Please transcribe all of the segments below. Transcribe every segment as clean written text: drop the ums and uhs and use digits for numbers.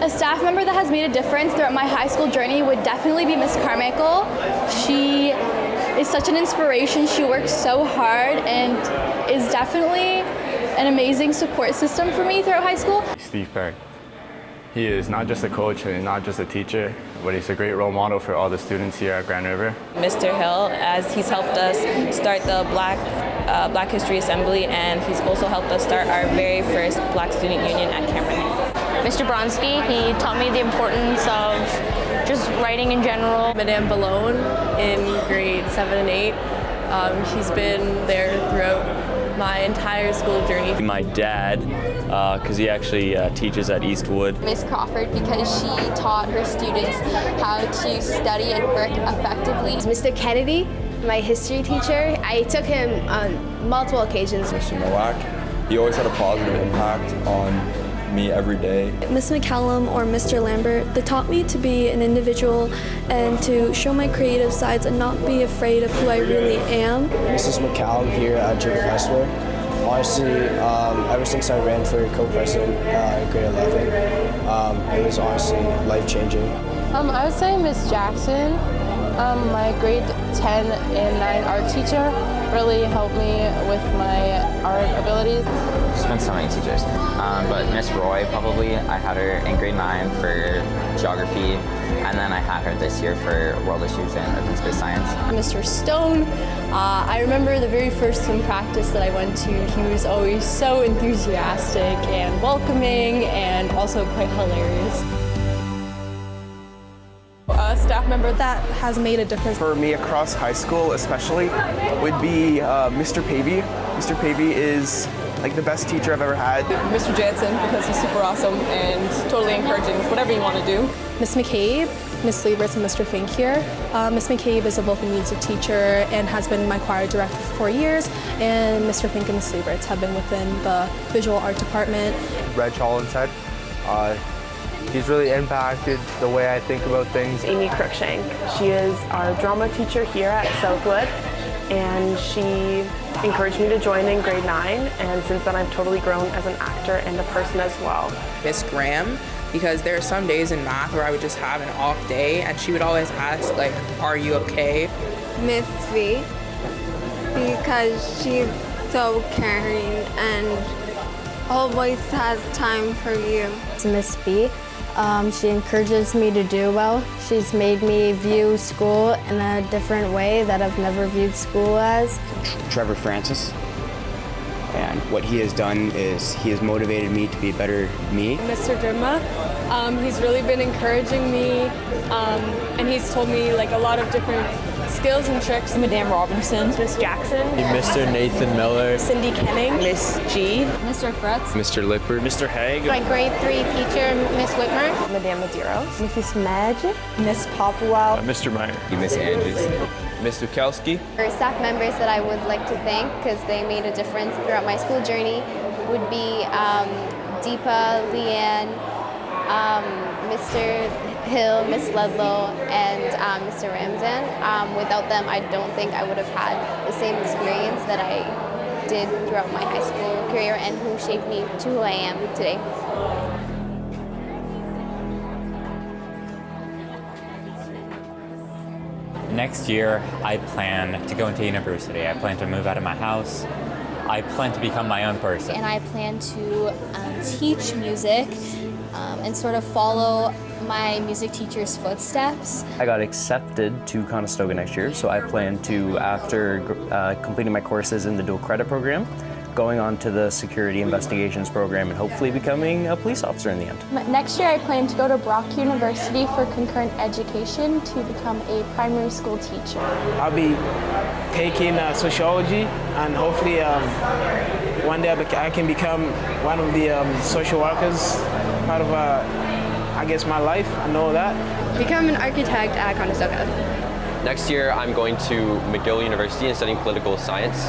A staff member that has made a difference throughout my high school journey would definitely be Miss Carmichael. She is such an inspiration. She works so hard and is definitely an amazing support system for me throughout high school. Steve Perry. He is not just a coach and not just a teacher, but he's a great role model for all the students here at Grand River. Mr. Hill, as he's helped us start the Black History Assembly, and he's also helped us start our very first Black Student Union at Cameron. Mr. Bronsky, he taught me the importance of just writing in general. Madame Ballone in grade 7 and 8. She's been there throughout my entire school journey. My dad, because he actually teaches at Eastwood. Miss Crawford, because she taught her students how to study and work effectively. Mr. Kennedy, my history teacher. I took him on multiple occasions. Mr. Nowak, he always had a positive impact on me every day. Miss McCallum or Mr. Lambert, they taught me to be an individual and to show my creative sides and not be afraid of who I really am. Mrs. McCallum here at Jacob Hessler. Honestly, ever since I ran for co-president in grade 11, it was honestly life-changing. I would say Miss Jackson, my grade 10 and 9 art teacher, really helped me with my art abilities. Just been so many teachers, but Miss Roy probably, I had her in grade 9 for geography, and then I had her this year for world issues and open space science. Mr. Stone, I remember the very first swim practice that I went to. He was always so enthusiastic and welcoming and also quite hilarious. A staff member that has made a difference for me across high school especially would be Mr. Pavey. Mr. Pavey is like the best teacher I've ever had. Mr. Jansen, because he's super awesome and totally encouraging with whatever you want to do. Miss McCabe, Miss Lieberts, and Mr. Fink here. Miss McCabe is a vocal music teacher and has been my choir director for 4 years, and Mr. Fink and Miss Lieberts have been within the visual art department. Reg Hollinshead. He's really impacted the way I think about things. Amy Cruikshank. She is our drama teacher here at Southwood, and she encouraged me to join in grade 9, and since then I've totally grown as an actor and a person as well. Miss Graham, because there are some days in math where I would just have an off day, and she would always ask, like, are you okay? Miss V, because she's so caring and always has time for you. Miss B. She encourages me to do well. She's made me view school in a different way that I've never viewed school as. Trevor Francis, and what he has done is he has motivated me to be a better me. Mr. Derma, he's really been encouraging me, and he's told me like a lot of different skills and tricks. Madame Robinson, Miss Jackson, Mr. Nathan Miller, Cindy Kenning, Miss G, Mr. Fritz, Mr. Lippert, Mr. Haig, my grade 3 teacher, Miss Whitmer, Madame Medeiros, Mrs. Magic, Miss Popwell, Mr. Meyer, Miss Andrews, Mr. Kelsky. For staff members that I would like to thank because they made a difference throughout my school journey would be Deepa, Leanne, Mr. Hill, Miss Ludlow, and Mr. Ramzan. Without them, I don't think I would have had the same experience that I did throughout my high school career and who shaped me to who I am today. Next year, I plan to go into university. I plan to move out of my house. I plan to become my own person. And I plan to teach music and sort of follow my music teacher's footsteps. I got accepted to Conestoga next year, so I plan to, after completing my courses in the dual credit program, going on to the security investigations program and hopefully becoming a police officer in the end. Next year I plan to go to Brock University for concurrent education to become a primary school teacher. I'll be taking sociology, and hopefully one day I can become one of the social workers, part of I guess my life, I know that. Become an architect at Conestoga. Next year, I'm going to McGill University and studying political science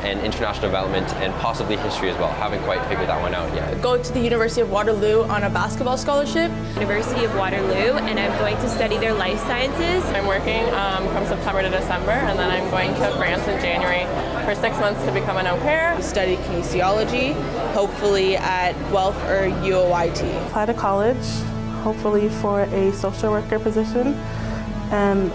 and international development and possibly history as well. Haven't quite figured that one out yet. Go to the University of Waterloo on a basketball scholarship. University of Waterloo, and I'm going to study their life sciences. I'm working from September to December, and then I'm going to France in January for 6 months to become an au pair. Study kinesiology, hopefully at Guelph or UOIT. Apply to college, hopefully for a social worker position, and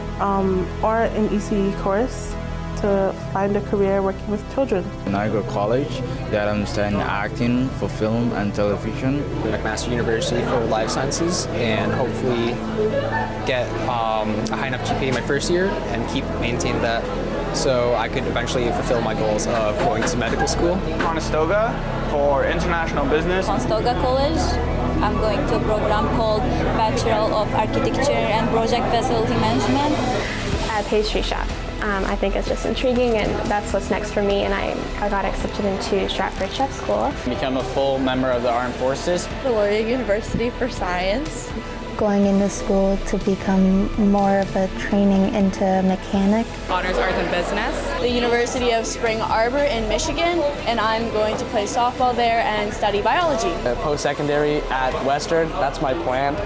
or an ECE course to find a career working with children. When I go to college, that I'm studying acting for film and television. McMaster University for life sciences, and hopefully get a high enough GPA my first year and keep maintaining that so I could eventually fulfill my goals of going to medical school. Conestoga for international business. Conestoga College. I'm going to a program called Bachelor of Architecture and Project Facility Management. Pastry chef. I think it's just intriguing, and that's what's next for me, and I got accepted into Stratford Chef School. Become a full member of the Armed Forces. Loyola University for science. Going into school to become more of a training into mechanic. Honors Arts and Business. The University of Spring Arbor in Michigan, and I'm going to play softball there and study biology. Post-secondary at Western, that's my plan.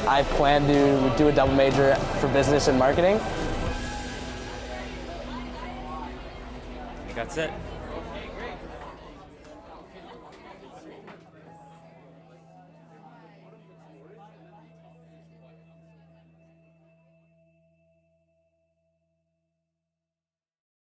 I plan to do a double major for business and marketing. That's it.